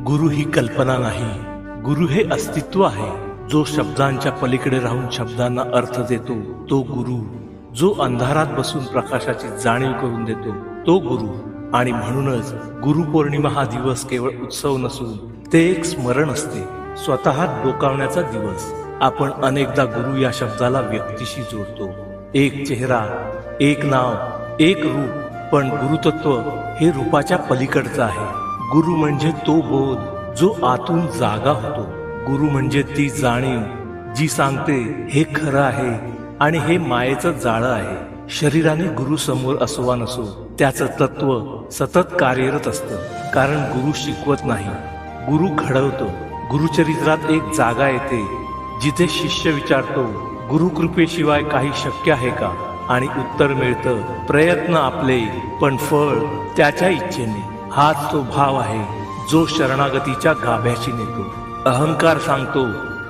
गुरु ही कल्पना नाही, गुरु हे अस्तित्व आहे. जो शब्दांच्या पलीकडे राहून शब्दांना अर्थ देतो तो गुरु. जो अंधारात बसून प्रकाशाची जाणीव करून देतो तो गुरु. आणि म्हणूनच गुरुपौर्णिमा हा दिवस केवळ उत्सव नसून ते एक स्मरण असते, स्वतः डोकावण्याचा दिवस. आपण अनेकदा गुरु या शब्दाला व्यक्तीशी जोडतो. एक चेहरा, एक नाव, एक रूप. पण गुरुतत्व हे रूपाच्या पलीकडचं आहे. गुरु म्हणजे तो बोध जो आतून जागा होतो. गुरु म्हणजे ती जाणीव जी सांगते हे खरं आहे आणि हे मायेचं जाळं आहे. शरीराने गुरु समोर असो वा नसो, त्याचं तत्व सतत कार्यरत असतं. कारण गुरु शिकवत नाही, गुरु घडवतो. गुरुचरित्रात एक जागा येते जिथे शिष्य विचारतो, गुरुकृपेशिवाय काही शक्य आहे का? आणि उत्तर मिळतं, प्रयत्न आपले पण फळ त्याच्या इच्छेने. हाच तो भाव आहे जो शरणागतीच्या गाभ्याशी नेतो. अहंकार सांगतो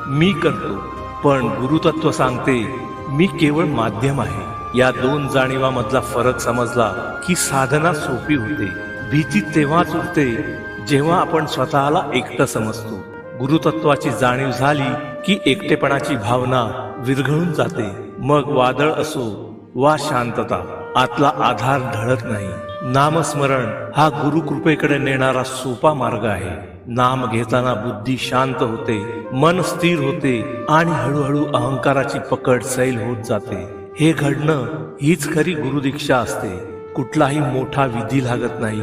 मी करतो, पण गुरुतत्व सांगते मी केवळ माध्यम आहे. या दोन जाणीवामधला फरक समजला की साधना सोपी होते. भीती तेव्हाच उरते जेव्हा आपण स्वतःला एकटं समजतो. गुरुतत्वाची जाणीव झाली की एकटेपणाची भावना विरघळून जाते. मग वादळ असो वा शांतता, आतला आधार ढळत नाही. नामस्मरण हा गुरुकृपेकडे नेणारा सोपा मार्ग आहे. नाम घेताना बुद्धी शांत होते, मन स्थिर होते आणि हळूहळू अहंकाराची पकड सैल होत जाते. हे घडणं हीच खरी गुरुदीक्षा असते. कुठलाही मोठा विधी लागत नाही,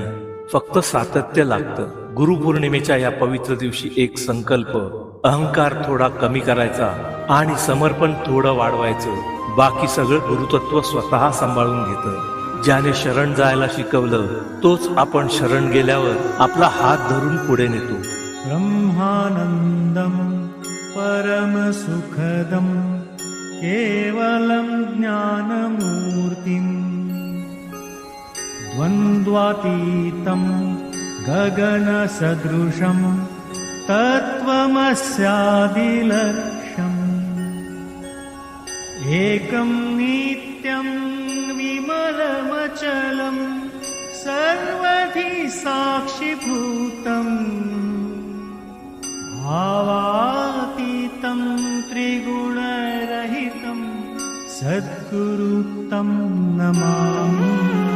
फक्त सातत्य लागतं. गुरुपौर्णिमेच्या या पवित्र दिवशी एक संकल्प, अहंकार थोडा कमी करायचा आणि समर्पण थोडं वाढवायचं. बाकी सगळं गुरुतत्व स्वतः सांभाळून घेतं. ज्याने शरण जायला शिकवलं तोच आपण शरण गेल्यावर आपला हात धरून पुढे नेतो. ब्रह्मानंदम परमसुखदम केवलं ज्ञानमूर्तिं द्वन्द्वातीतं गगनसदृशं तत्त्वमस्यादिलक्ष्यम् एकं नित्यं विमलमचलं सर्वधि साक्षिभूतम् भावातीतं त्रिगुणरहितं सद्गुरुं नमामि.